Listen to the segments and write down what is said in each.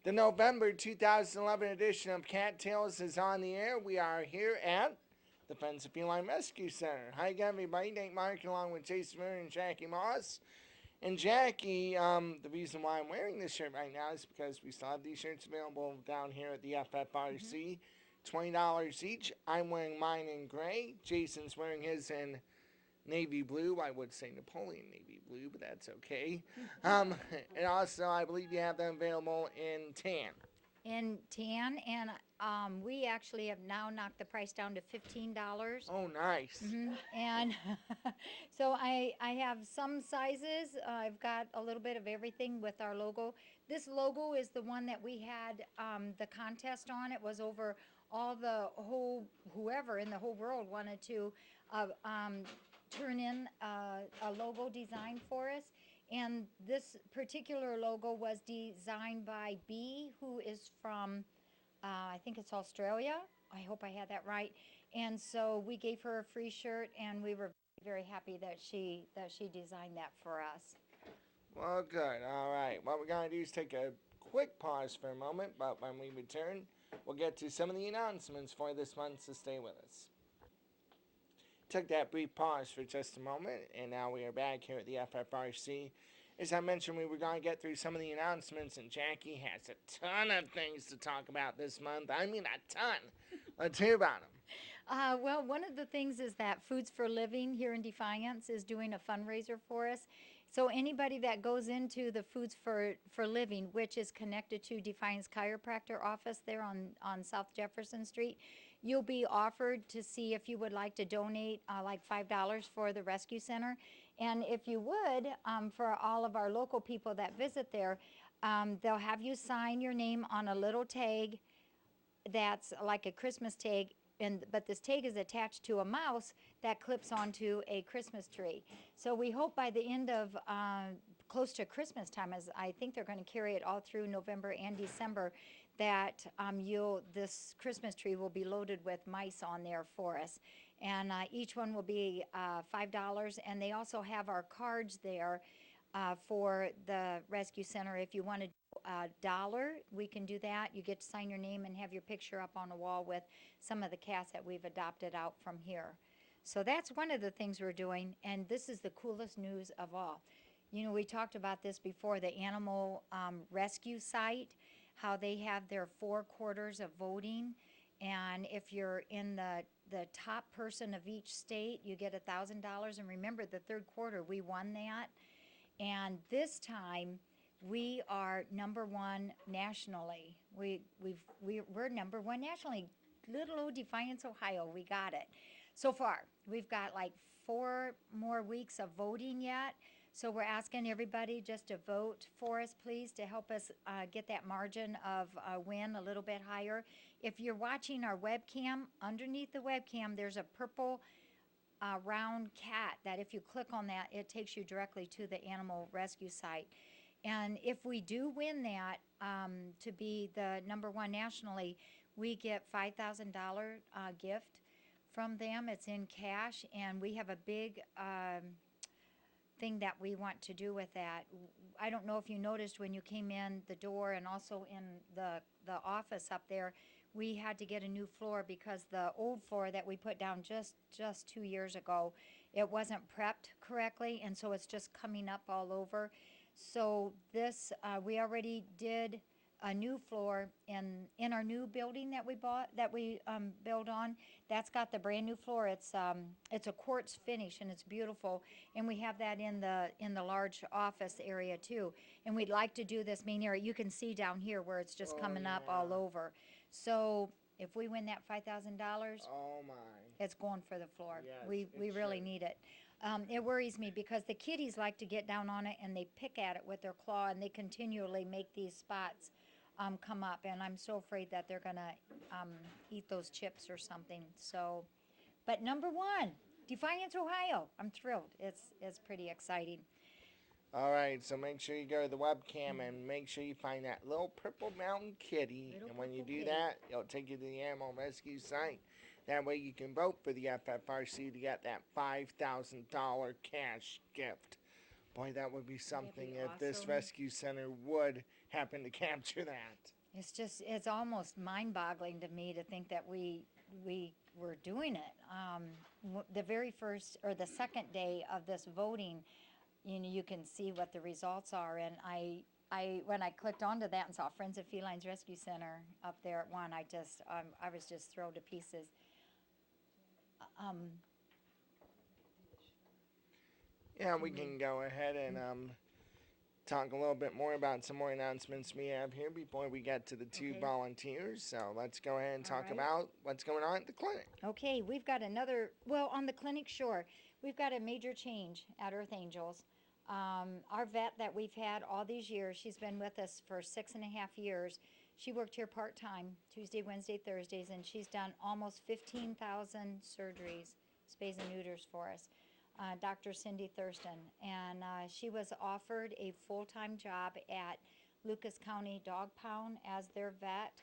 The November 2011 edition of Cattails is on the air. We are here at the Felines Feline Rescue Center. Hi again, everybody. Nate Mark along with Jason Murray and Jackie Moss. And Jackie, the reason why I'm wearing this shirt right now is because we still have these shirts available down here at the FFRC. $20 each. I'm wearing mine in gray. Jason's wearing his in navy blue. I would say Napoleon navy blue, but that's okay. And also, I believe you have them available in tan. In tan, and we actually have now knocked the price down to $15. Oh, nice. And so I have some sizes. I've got a little bit of everything with our logo. This logo is the one that we had the contest on. It was over all the whole, whoever in the whole world wanted to turn in a logo design for us. And this particular logo was designed by B, who is from, I think it's Australia. I hope I had that right. And so we gave her a free shirt, and we were very happy that she designed that for us. Well, good. All right. What we're going to do is take a quick pause for a moment, but when we return, we'll get to some of the announcements for this month, so stay with us. Took that brief pause for just a moment, and now we are back here at the FFRC. As I mentioned, we were going to get through some of the announcements, and Jackie has a ton of things to talk about this month. I mean, a ton. Let's hear about them. Well, one of the things is that Foods for Living here in Defiance is doing a fundraiser for us. So anybody that goes into the Foods for Living, which is connected to Defiance Chiropractor office there on South Jefferson Street, you'll be offered to see if you would like to donate like $5 for the rescue center. And if you would, for all of our local people that visit there, they'll have you sign your name on a little tag that's like a Christmas tag, but this tag is attached to a mouse that clips onto a Christmas tree. So we hope by the end of close to Christmas time, as I think they're going to carry it all through November and December, that this Christmas tree will be loaded with mice on there for us. And each one will be $5, and they also have our cards there for the rescue center. If you want to $1, we can do that. You get to sign your name and have your picture up on a wall with some of the cats that we've adopted out from here. So that's one of the things we're doing, and this is the coolest news of all. You know, we talked about this before, the animal rescue site, how they have their 4 quarters of voting, and if you're in the top person of each state, you get $1,000. And remember, the 3rd quarter, we won that. And this time, we are number 1 nationally. We're number 1 nationally. Little old Defiance, Ohio, we got it. So far, we've got like 4 more weeks of voting yet. So we're asking everybody just to vote for us, please, to help us get that margin of win a little bit higher. If you're watching our webcam, underneath the webcam, there's a purple round cat that if you click on that, it takes you directly to the animal rescue site. And if we do win that to be the number 1 nationally, we get $5,000 gift from them. It's in cash, and we have a big thing that we want to do with that. I don't know if you noticed when you came in the door and also in the office up there, we had to get a new floor because the old floor that we put down just 2 years ago, it wasn't prepped correctly, and so it's just coming up all over. So this, we already did a new floor in our new building that we bought, that we built on. That's got the brand new floor. It's a quartz finish, and it's beautiful. And we have that in the large office area too. And we'd like to do this main area. You can see down here where it's just coming up all over. So if we win that $5,000, oh my, it's going for the floor. Yes, we really need it. It worries me because the kitties like to get down on it and they pick at it with their claw, and they continually make these spots come up, and I'm so afraid that they're gonna eat those chips or something. So, but number 1, Defiance, Ohio. I'm thrilled. It's pretty exciting. All right, so make sure you go to the webcam and make sure you find that little purple mountain kitty. Little and when you purple do kitty. that, it'll take you to the animal rescue site. That way you can vote for the FFRC to get that $5,000 cash gift Boy, that would be That'd something be if this awesome. rescue center would happen to capture that. It's almost mind-boggling to me to think that we were doing it. The very first or the second day of this voting, you can see what the results are. And I when I clicked onto that and saw Friends of Felines Rescue Center up there at one, I was just thrown to pieces. Um, Yeah, we can go ahead and talk a little bit more about some more announcements we have here before we get to the two Okay. volunteers. So let's go ahead and All talk right. about what's going on at the clinic. Okay, we've got well, on the clinic, sure. We've got a major change at Earth Angels. Our vet that we've had all these years, she's been with us for 6.5 years. She worked here part-time, Tuesday, Wednesday, Thursdays, and she's done almost 15,000 surgeries, spays and neuters for us. Dr. Cindy Thurston. And she was offered a full-time job at Lucas County Dog Pound as their vet.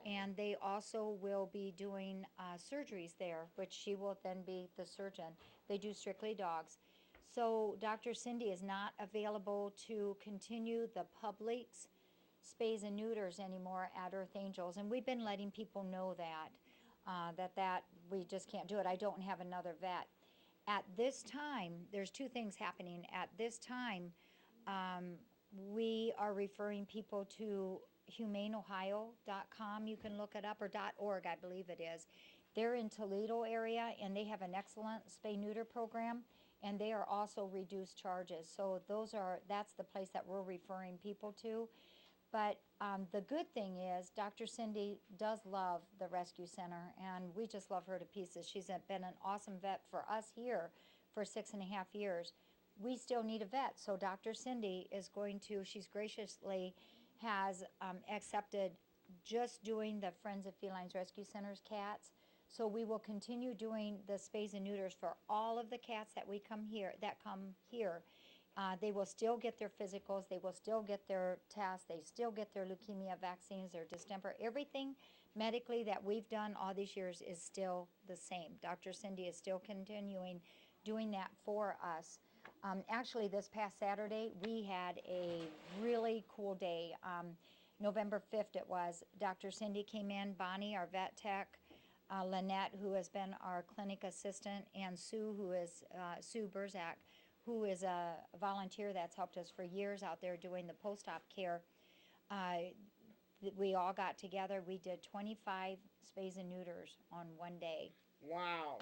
And they also will be doing surgeries there, which she will then be the surgeon. They do strictly dogs. So Dr. Cindy is not available to continue the public's spays and neuters anymore at Earth Angels. And we've been letting people know that we just can't do it. I don't have another vet. At this time, there's two things happening. At this time, um, we are referring people to humaneohio.com. You can look it up, or .org, I believe it is. They're in Toledo area, and they have an excellent spay-neuter program, and they are also reduced charges. So that's the place that we're referring people to. But the good thing is Dr. Cindy does love the rescue center, and we just love her to pieces. She's been an awesome vet for us here for 6.5 years. We still need a vet, so Dr. Cindy is she's graciously has accepted just doing the Friends of Felines Rescue Center's cats. So we will continue doing the spays and neuters for all of the cats that come here. They will still get their physicals, they will still get their tests, they still get their leukemia vaccines, their distemper. Everything medically that we've done all these years is still the same. Dr. Cindy is still continuing doing that for us. Actually, this past Saturday, we had a really cool day. November 5th it was. Dr. Cindy came in, Bonnie, our vet tech, Lynette, who has been our clinic assistant, and Sue Burzak, who is a volunteer that's helped us for years out there doing the post-op care. We all got together. We did 25 spays and neuters on one day. Wow.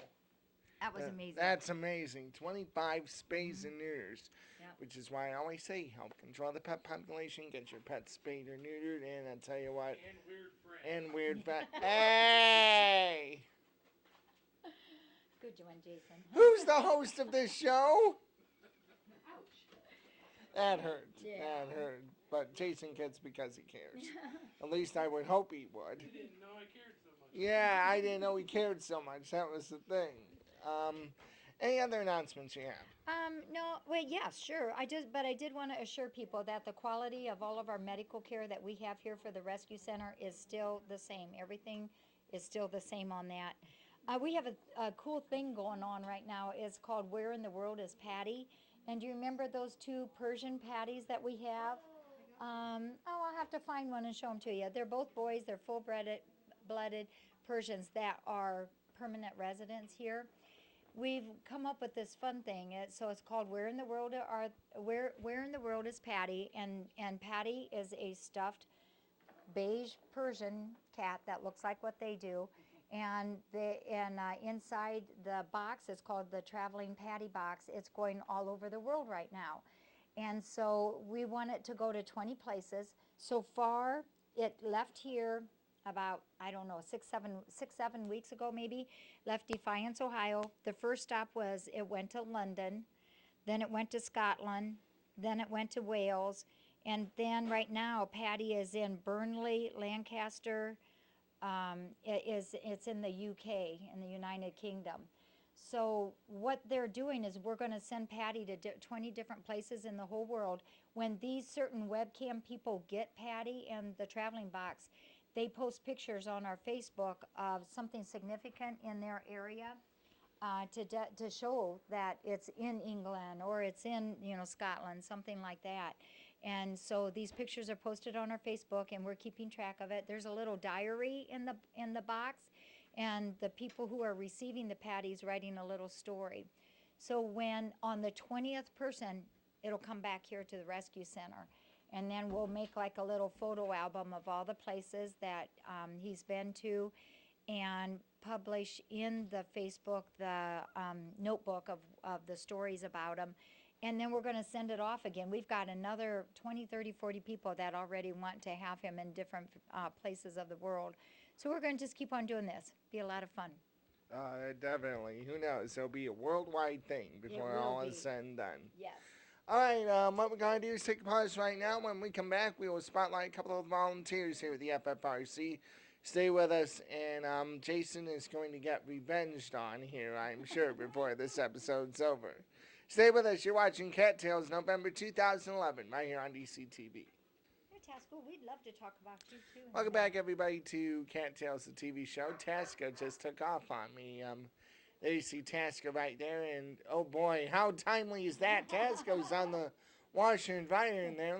That was amazing. That's amazing. 25 spays and neuters. Yep. Which is why I always say help control the pet population, get your pet spayed or neutered, and I tell you what. And weird friends. And weird pet. Hey! Good one, Jason. Who's the host of this show? That hurt. Yeah. That hurt. But Jason gets because he cares. At least I would hope he would. You didn't know I cared so much. Yeah, I didn't know he cared so much. That was the thing. Any other announcements you have? No, well, yeah, sure. I did want to assure people that the quality of all of our medical care that we have here for the rescue center is still the same. Everything is still the same on that. We have a cool thing going on right now. It's called Where in the World is Patty? And do you remember those two Persian patties that we have? I'll have to find one and show them to you. They're both boys. They're full-blooded Persians that are permanent residents here. We've come up with this fun thing. So it's called Where in the World is Patty? And Patty is a stuffed beige Persian cat that looks like what they do. And inside the box, it's called the Traveling Patty Box. It's going all over the world right now. And so we want it to go to 20 places. So far, it left here about, I don't know, six, seven weeks ago maybe, left Defiance, Ohio. The first stop was it went to London, then it went to Scotland, then it went to Wales, and then right now Patty is in Burnley, Lancaster. It's in the UK, in the United Kingdom. So what they're doing is we're going to send Patty to 20 different places in the whole world. When these certain webcam people get Patty in the traveling box, they post pictures on our Facebook of something significant in their area. to show that it's in England or it's in Scotland, something like that. And so these pictures are posted on our Facebook, and we're keeping track of it. There's a little diary in the box, and the people who are receiving the patties writing a little story. So when on the 20th person, it'll come back here to the rescue center, and then we'll make like a little photo album of all the places that he's been to, and publish in the Facebook the notebook of the stories about him. And then we're going to send it off again. We've got another 20, 30, 40 people that already want to have him in different places of the world. So we're going to just keep on doing this. Be a lot of fun. Definitely. Who knows? It'll be a worldwide thing before all is said and done. Yes. All right, what we're going to do is take a pause right now. When we come back, we will spotlight a couple of volunteers here at the FFRC. Stay with us, and Jason is going to get revenged on here, I'm sure, before this episode's over. Stay with us. You're watching Cattails, November 2011, right here on DCTV. Tasco, we'd love to talk about you, too. Welcome back, everybody, to Cattails, the TV show. Tasco just took off on me. There you see Tasco right there, and oh boy, how timely is that? Tasco's on the washer and dryer in there.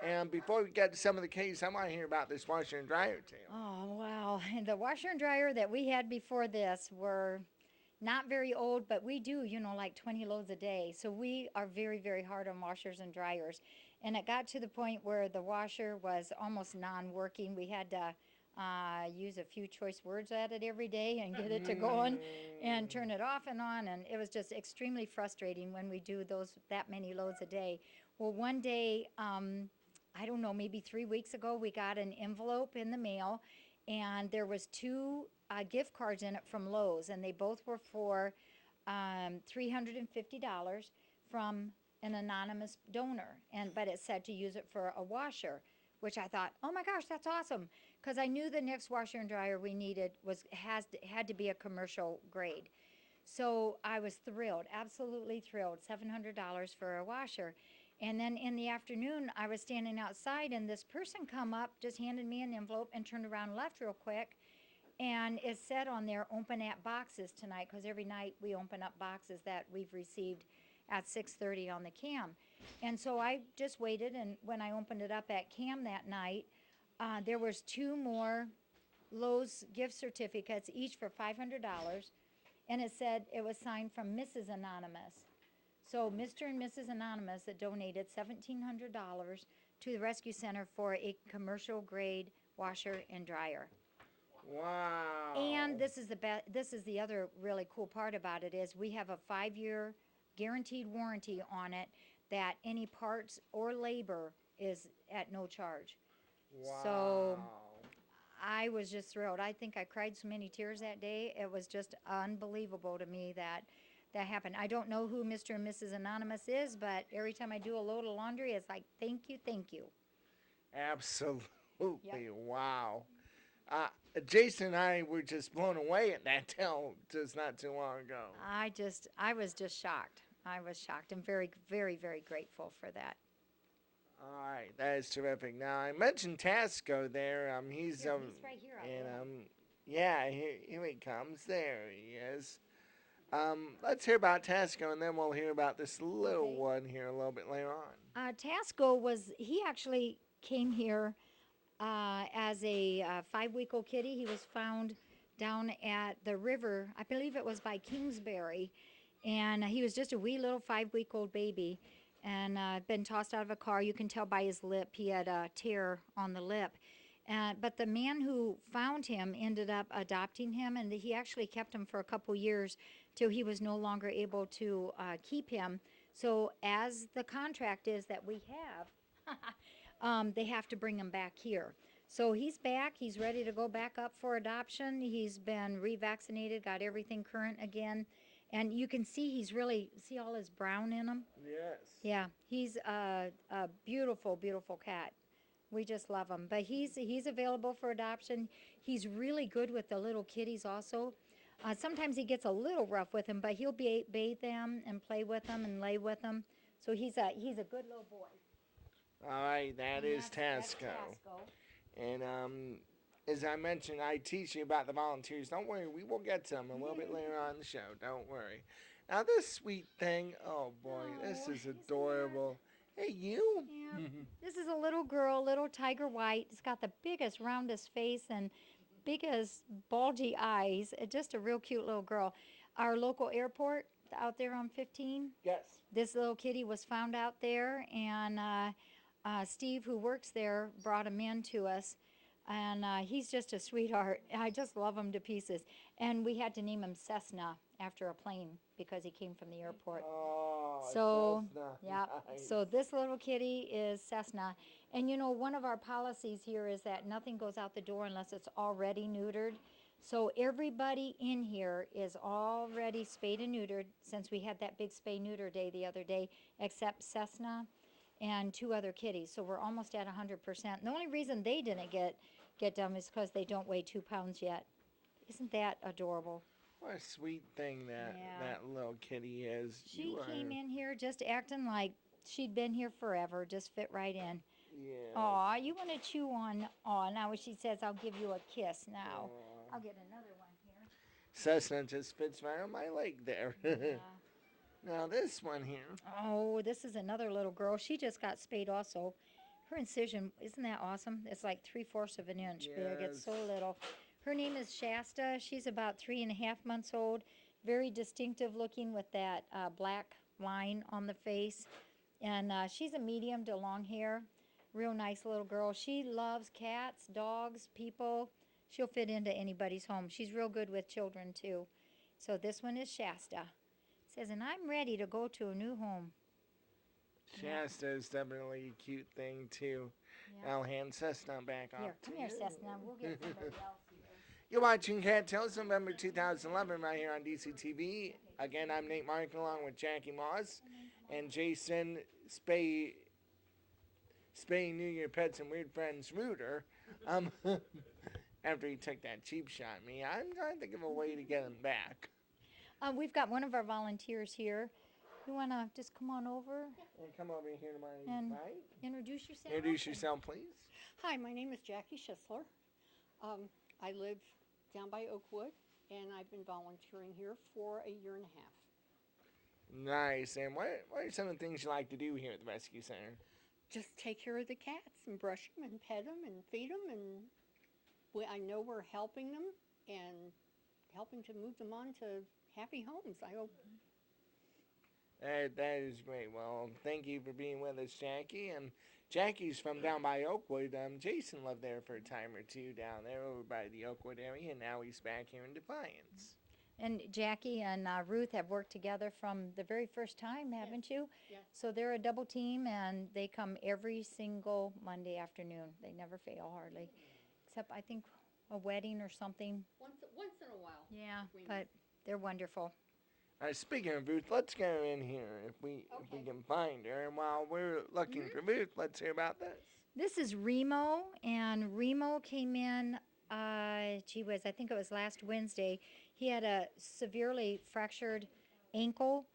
And before we get to some of the case, I want to hear about this washer and dryer tale. Oh, wow. And the washer and dryer that we had before this were not very old, but we do, like 20 loads a day. So we are very, very hard on washers and dryers. And it got to the point where the washer was almost non-working. We had to use a few choice words at it every day and get it to going and turn it off and on. And it was just extremely frustrating when we do that many loads a day. Well, one day, I don't know, maybe 3 weeks ago, we got an envelope in the mail, and there was 2 gift cards in it from Lowe's, and they both were for $350 from an anonymous donor, but it said to use it for a washer, which I thought, oh my gosh, that's awesome, because I knew the next washer and dryer we needed had to be a commercial grade. So I was thrilled, absolutely thrilled, $700 for a washer. And then in the afternoon, I was standing outside, and this person come up, just handed me an envelope, and turned around and left real quick. And it said on there, open at boxes tonight, because every night we open up boxes that we've received at 6:30 on the cam. And so I just waited, and when I opened it up at cam that night, there was 2 more Lowe's gift certificates, each for $500, and it said it was signed from Mrs. Anonymous. So Mr. and Mrs. Anonymous that donated $1,700 to the rescue center for a commercial grade washer and dryer. Wow. And this is the other really cool part about it is we have a 5-year guaranteed warranty on it that any parts or labor is at no charge. Wow. So I was just thrilled. I think I cried so many tears that day. It was just unbelievable to me that happened. I don't know who Mr. and Mrs. Anonymous is, but every time I do a load of laundry, it's like, thank you, thank you. Absolutely. Yep. Wow. Jason and I were just blown away at that tale just not too long ago. I was just shocked. I was shocked and very, very, very grateful for that. All right, that is terrific. Now, I mentioned Tasco there. He's Here, he's right here. and yeah, here he comes. There he is. Let's hear about Tasco, and then we'll hear about this little one here a little bit later on. Tasco he actually came here as a 5-week-old kitty. He was found down at the river, I believe it was by Kingsbury, and he was just a wee little 5-week-old baby, and been tossed out of a car. You can tell by his lip, he had a tear on the lip. But the man who found him ended up adopting him, and he actually kept him for a couple years till he was no longer able to keep him. So as the contract is that we have, they have to bring him back here. So he's back. He's ready to go back up for adoption. He's been revaccinated, got everything current again. And you can see see all his brown in him? Yes. Yeah, he's a beautiful, beautiful cat. We just love him. But he's available for adoption. He's really good with the little kitties also. Sometimes he gets a little rough with them, but he'll bathe them and play with them and lay with them. So he's a good little boy. All right, that's Tasco. Tasco. And as I mentioned, I teach you about the volunteers. Don't worry, we will get to them a little bit later on in the show. Don't worry. Now, this sweet thing, oh boy, this Oh, is isn't adorable. Hey, you? Yeah. This is a little girl, little tiger white. It's got the biggest, roundest face and biggest, bulgy eyes. Just a real cute little girl. Our local airport out there on 15, Yes. this little kitty was found out there, and Steve, who works there, brought him in to us. And he's just a sweetheart. I just love him to pieces. And we had to name him Cessna after a plane because he came from the airport. Oh, So, Cessna. yeah. Nice. So this little kitty is Cessna. And you know, one of our policies here is that nothing goes out the door unless it's already neutered. So everybody in here is already spayed and neutered since we had that big spay neuter day the other day, except Cessna and 2 other kitties. So we're almost at 100%. And the only reason they didn't get done is because they don't weigh 2 pounds yet. Isn't that adorable? What a sweet thing that Yeah. that little kitty is. She came in here just acting like she'd been here forever, just fit right in. Yeah. Aw, you want to chew on? Aw, now she says, I'll give you a kiss now. Aw. I'll get another one here. Cessna just fits right on my leg there. Yeah. Now this one here. Oh, this is another little girl. She just got spayed also. Her incision, isn't that awesome? It's like 3/4 of an inch big. It's so Yes. little. Her name is Shasta. She's about 3.5 months old. Very distinctive looking with that black line on the face. And she's a medium to long hair. Real nice little girl. She loves cats, dogs, people. She'll fit into anybody's home. She's real good with children too. So this one is Shasta. Says, and I'm ready to go to a new home. Shasta is definitely a cute thing too. Yeah. I'll hand Cessna back off. Here, come to here, you. Cessna. We'll get somebody else here. You're watching Cattails, November 2011, right here on DCTV. Again, I'm Nate Mark, along with Jackie Moss and Jason Spay New Year Pets and Weird Friends Rooter. After he took that cheap shot at me, I'm trying to think of a way to get him back. We've got one of our volunteers here. You want to just come on over, And come over here to my And- right. introduce yourself? Introduce yourself, please. Hi, my name is Jackie Schisler. I live down by Oakwood, and I've been volunteering here for a year and a half. Nice. And what are some of the things you like to do here at the Rescue Center? Just take care of the cats and brush them and pet them and feed them, and I know we're helping them and helping to move them on to happy homes, I hope. That is great. Well, thank you for being with us, Jackie. And Jackie's from down by Oakwood. Jason lived there for a time or two down there over by the Oakwood area, and now he's back here in Defiance. And Jackie and Ruth have worked together from the very first time, haven't you? Yes. So they're a double team, and they come every single Monday afternoon. They never fail, hardly. Except, I think, a wedding or something. Once in a while. Yeah, We but they're wonderful. Speaking of Ruth, let's get her in here if we Okay. can find her. And while we're looking for Ruth, let's hear about this. This is Remo, and Remo came in, I think it was last Wednesday. He had a severely fractured ankle,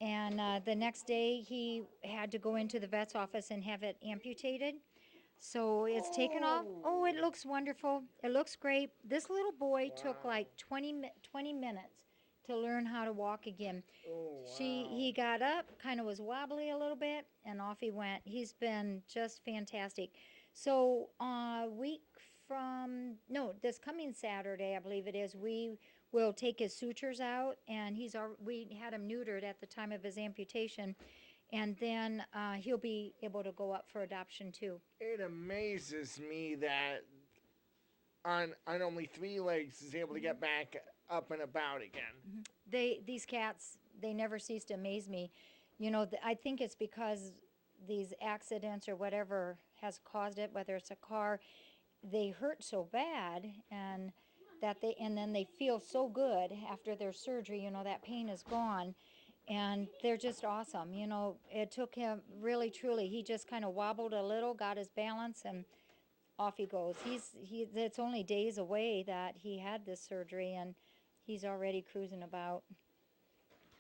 and the next day he had to go into the vet's office and have it amputated. So it's taken off. Oh, it looks wonderful. It looks great. This little boy took like 20 minutes to learn how to walk again. Oh, wow. He got up, kind of was wobbly a little bit, and off he went. He's been just fantastic. So this coming Saturday, I believe it is, we will take his sutures out, and we had him neutered at the time of his amputation, and then he'll be able to go up for adoption too. It amazes me that on only 3 legs is able to get back up and about again. These cats, they never cease to amaze me. You know, I think it's because these accidents or whatever has caused it, whether it's a car, they hurt so bad, and then they feel so good after their surgery. You know, that pain is gone, and they're just awesome. You know, it took him really, truly. He just kind of wobbled a little, got his balance, and off he goes. It's only days away that he had this surgery, and he's already cruising about.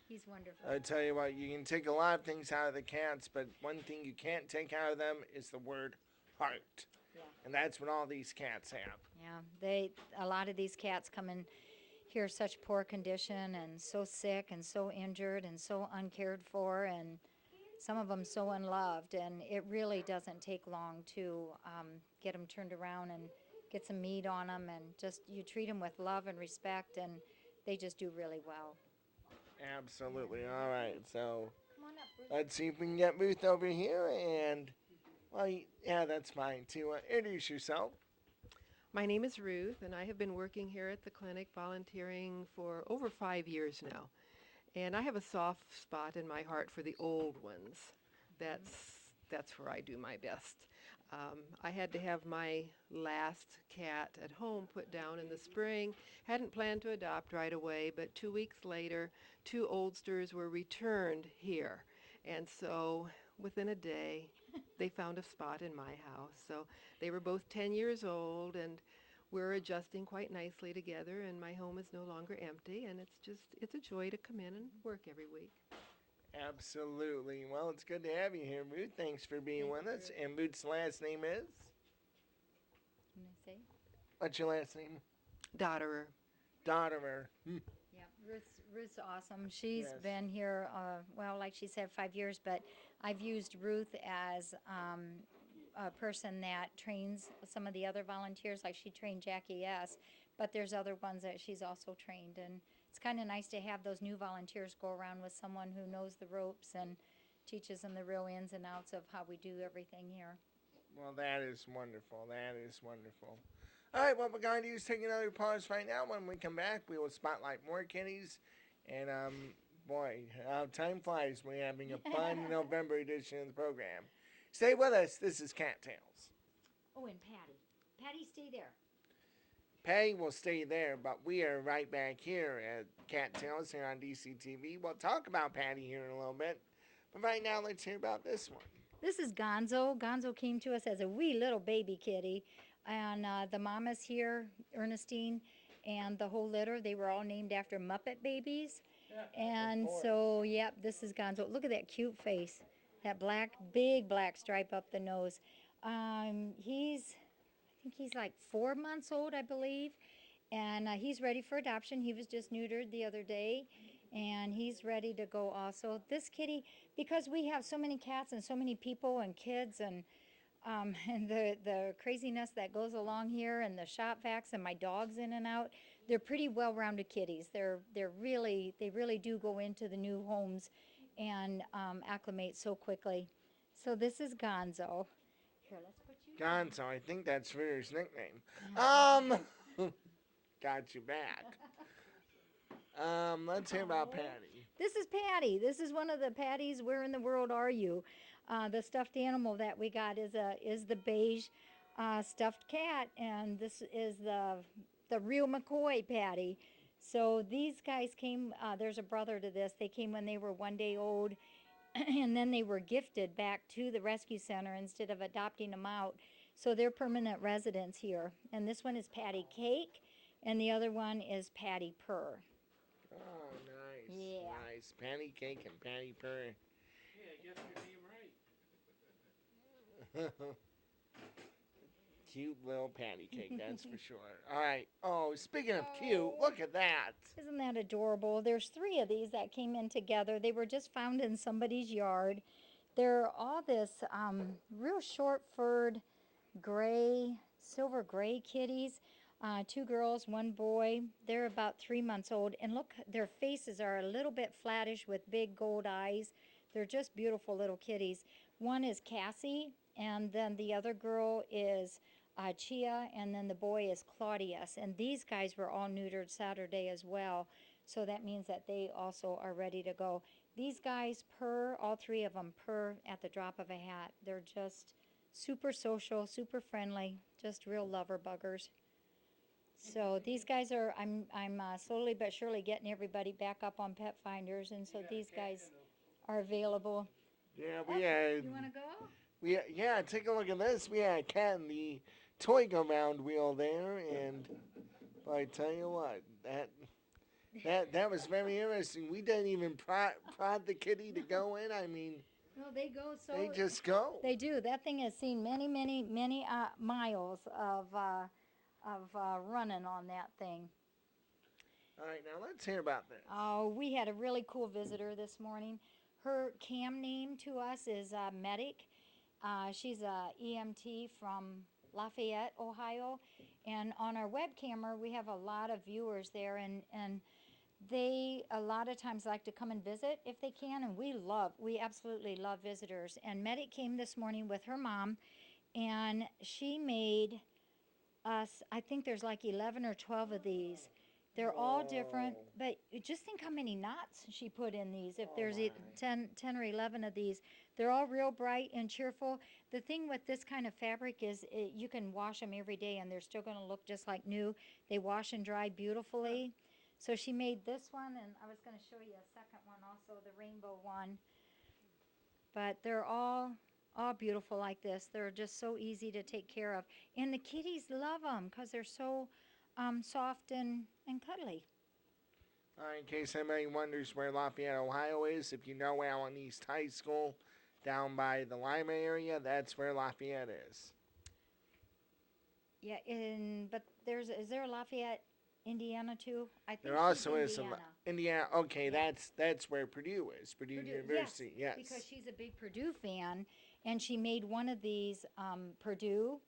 He's wonderful. I tell you what, you can take a lot of things out of the cats, but one thing you can't take out of them is the word heart. Yeah. And that's what all these cats have. Yeah, a lot of these cats come in here such poor condition and so sick and so injured and so uncared for, and some of them so unloved, and it really doesn't take long to get them turned around and get some meat on them, and just you treat them with love and respect, and they just do really well. Absolutely. All right. So Come on up, Bruce. let's see if we can get Ruth over here. And, well, yeah, that's fine too. Introduce yourself. My name is Ruth, and I have been working here at the clinic volunteering for over 5 years now. And I have a soft spot in my heart for the old ones. That's where I do my best. I had to have my last cat at home put down in the spring. Hadn't planned to adopt right away, but 2 weeks later, 2 oldsters were returned here. And so within a day, they found a spot in my house. So they were both 10 years old, and we're adjusting quite nicely together, and my home is no longer empty, and it's a joy to come in and work every week. Absolutely. Well, it's good to have you here, Ruth. Thanks for being with us. And Ruth's last name is? Can I say? What's your last name? Dotterer. Dotterer. Yeah, Ruth's awesome. She's Yes. been here, well, like she said, 5 years, but I've used Ruth as a person that trains some of the other volunteers, like she trained Jacci S., but there's other ones that she's also trained, and it's kind of nice to have those new volunteers go around with someone who knows the ropes and teaches them the real ins and outs of how we do everything here. Well, that is wonderful. That is wonderful. All right, what we're going to do is take another pause right now. When we come back, we will spotlight more kitties. And, boy, time flies. We're having a fun November edition of the program. Stay with us. This is Cattails. Oh, and Patty. Patty, stay there. Patty will stay there, but we are right back here at Cattails here on DCTV. We'll talk about Patty here in a little bit. But right now, let's hear about this one. This is Gonzo. Gonzo came to us as a wee little baby kitty. And the mama's here, Ernestine, and the whole litter, they were all named after Muppet babies. And so, yep, this is Gonzo. Look at that cute face. That big black stripe up the nose. I think he's like 4 months old, I believe. And he's ready for adoption. He was just neutered the other day. And he's ready to go also. This kitty, because we have so many cats and so many people and kids and the craziness that goes along here and the shop vacs and my dogs in and out, they're pretty well-rounded kitties. They really do go into the new homes and acclimate so quickly. So this is Gonzo. Here, let's put you Gonzo, I think that's Ritter's nickname. Got you back. Let's hear about Patty. This is Patty. This is one of the Patties. Where in the world are you? The stuffed animal that we got is the beige stuffed cat, and this is the real McCoy Patty. So these guys came. There's a brother to this. They came when they were 1 day old, and then they were gifted back to the rescue center instead of adopting them out. So they're permanent residents here. And this one is Patty Cake, and the other one is Patty Purr. Oh, nice. Yeah. Nice. Patty Cake and Patty Purr. Yeah, I guess your name right. Cute little patty cake, that's for sure. All right. Oh, speaking of cute, look at that. Isn't that adorable? There's 3 of these that came in together. They were just found in somebody's yard. They're all this real short-furred gray, silver gray kitties. 2 girls, 1 boy. They're about 3 months old. And look, their faces are a little bit flattish with big gold eyes. They're just beautiful little kitties. One is Cassie, and then the other girl is Chia, and then the boy is Claudius. And these guys were all neutered Saturday as well, so that means that they also are ready to go. These guys purr, all 3 of them purr at the drop of a hat. They're just super social, super friendly, just real lover buggers. So these guys are, I'm slowly but surely getting everybody back up on Pet Finders, and so these guys are available. Yeah, we had. You want to go? Yeah, take a look at this. We had a cat in the toy go round wheel there, and I tell you what, that was very interesting. We didn't even prod the kitty to go in. I mean, No, they go so. They just go. They do. That thing has seen many, many, many miles of running on that thing. All right, now let's hear about this. Oh, we had a really cool visitor this morning. Her cam name to us is Medic. She's a EMT from Lafayette, Ohio. And on our web camera, we have a lot of viewers there, and they a lot of times like to come and visit if they can, and we absolutely love visitors. And Medic came this morning with her mom, and she made us, I think there's like 11 or 12 of these. They're all different, but just think how many knots she put in these. If there's 10 or 11 of these, they're all real bright and cheerful. The thing with this kind of fabric is you can wash them every day and they're still going to look just like new. They wash and dry beautifully. So she made this one, and I was going to show you a second one also, the rainbow one. But they're all beautiful like this. They're just so easy to take care of. And the kitties love them because they're so soft and cuddly. All right, in case anybody wonders where Lafayette, Ohio is, if you know Allen East High School down by the Lima area, that's where Lafayette is. Yeah, but is there a Lafayette, Indiana too? I think There also is Indiana. some Indiana. Okay, Yeah. that's where Purdue is. Purdue University. Yes. Because she's a big Purdue fan, and she made one of these Purdue,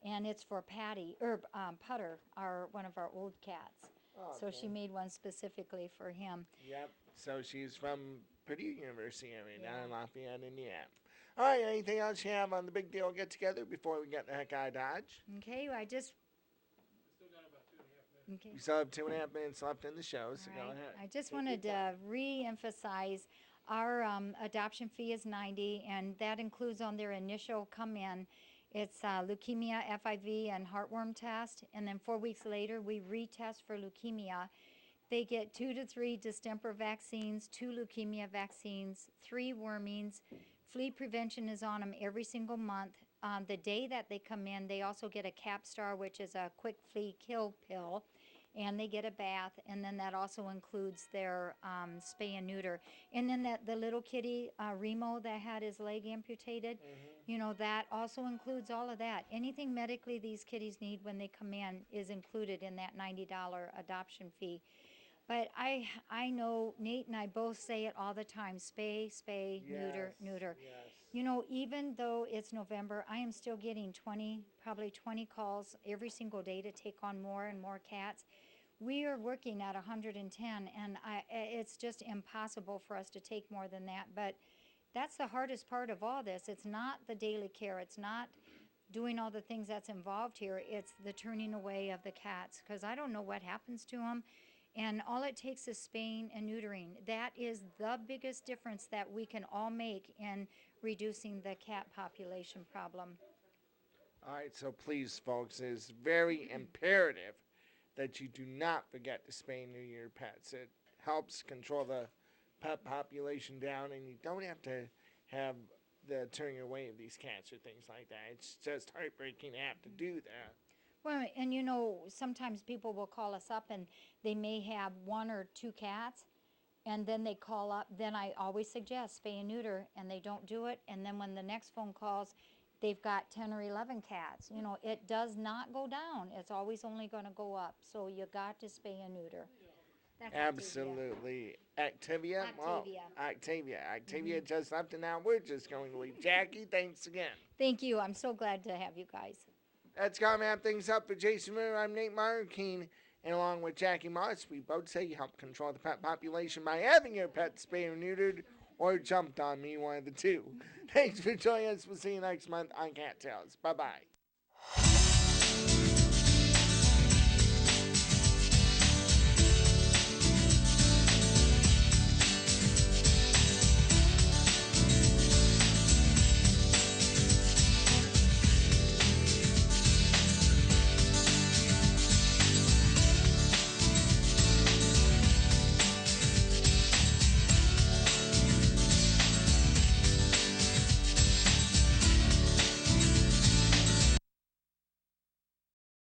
and it's for Putter, one of our old cats. So she made one specifically for him. Yep. So she's from Purdue University area down in Lafayette, Indiana. All right. Anything else you have on the big deal get together before we get the heck out of Dodge? Okay, I just. Still got about 2.5 minutes. Okay. We still have 2.5 minutes left in the show, so All go right. ahead. I just wanted to re-emphasize our adoption fee is $90, and that includes on their initial come in. It's leukemia, FIV, and heartworm test, and then 4 weeks later we retest for leukemia. They get 2 to 3 distemper vaccines, 2 leukemia vaccines, 3 wormings. Flea prevention is on them every single month. The day that they come in, they also get a Capstar, which is a quick flea kill pill, and they get a bath, and then that also includes their spay and neuter. And then the little kitty, Remo, that had his leg amputated, that also includes all of that. Anything medically these kitties need when they come in is included in that $90 adoption fee. But I know Nate and I both say it all the time, spay, neuter. Yes. Even though it's November, I am still getting probably 20 calls every single day to take on more and more cats. We are working at 110, and it's just impossible for us to take more than that. But that's the hardest part of all this. It's not the daily care. It's not doing all the things that's involved here. It's the turning away of the cats, because I don't know what happens to them. And all it takes is spaying and neutering. That is the biggest difference that we can all make in reducing the cat population problem. All right, so please, folks, it is very imperative that you do not forget to spay and neuter your pets. It helps control the pet population down, and you don't have to have the turning away of these cats or things like that. It's just heartbreaking to have to do that. Well, and sometimes people will call us up and they may have 1 or 2 cats, and then they call up. Then I always suggest spay and neuter, and they don't do it. And then when the next phone calls, they've got 10 or 11 cats. It does not go down. It's always only going to go up. So you got to spay and neuter. That's Absolutely. Activia? Activia. Activia just left, and now we're just going to leave. Jackie, thanks again. Thank you. I'm so glad to have you guys. That's going to wrap things up for Jason Miller. I'm Nate Markeen, and along with Jackie Moss, we both say you help control the pet population by having your pet spayed or neutered or jumped on me, one of the two. Thanks for joining us. We'll see you next month on Cattails. Bye-bye.